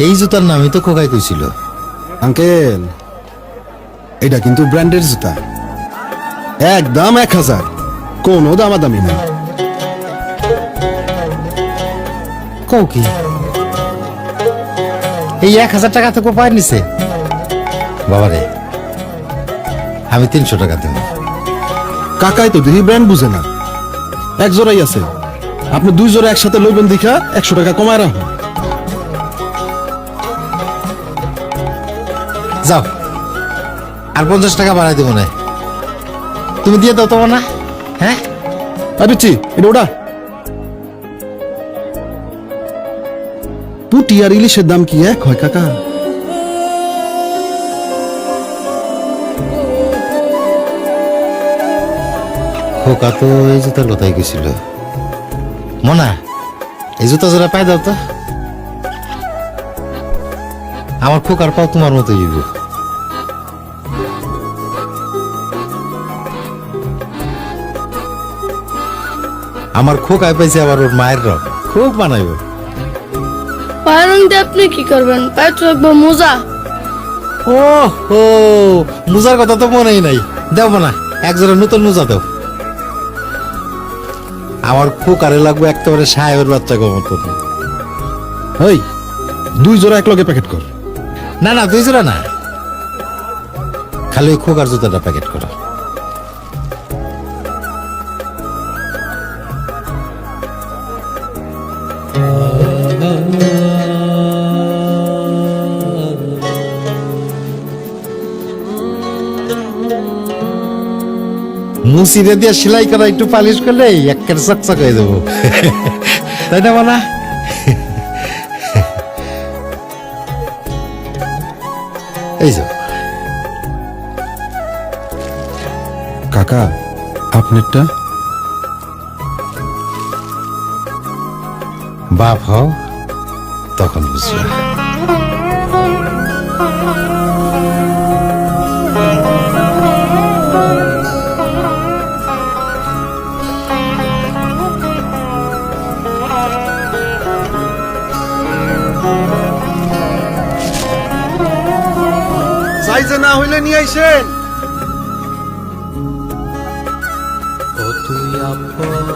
এই জুতার নামই তো খোকাই কইছিল। আঙ্কেল, এটা কিন্তু ব্র্যান্ডের জুতা, একদম 1000, কোনো দামাদামি নেই। কও কি এই 1000 টাকা তো কোপায় নিছে? বাবারে, আমি 300 টাকা দেব। কাকাই তো দেখি ব্র্যান্ড বুঝে না, এক জোড়াই আছে, আপনি 2 জোড়া একসাথে লইবেন দেখা 100 টাকা কমায় রাখুন। যাও, আর 50 টাকা বাড়াই দেবো না, তুমি দিয়ে দাও তোমার না। হ্যাঁ আরে এটা ওটা পুটি আর ইলিশের দাম কি এক হয় কাকা? খোকা তো এই জুতার কথাই গেছিল। মনা, এই জুতা জোড়া পাই দাও তো, আমার খোকার পাও তোমার মতো হইব। আমার খোকায় পাইছে আবার ওর মায়ের রং, খুব বানাইব। পায়ের রং দিয়ে আপনি কি করবেন? পায়ে তো একবার মোজা। ও হো, মোজার কথা তো মনেই নাই। দেব না, এক জোড়া নতুন মোজা দাও। আমার খোকারে লাগবে একেবারে সাহেবের বাচ্চা গো মতো। ওই 2 জোড়া এক লগে প্যাকেট কর। না না, 2 জোড়া না, খালি ওই খোকার জুতাটা প্যাকেট করো। মুসিরে দিয়ে সেলাই করা একটু পালিশ করলে একের চকচক হয়ে দেবো, তাই না মানা? এই যে কাকা, আপনারটা বাপ হও তখন বুঝবে। সাইজে না হইলে নিয়ে আইসেন। ও তুই আপন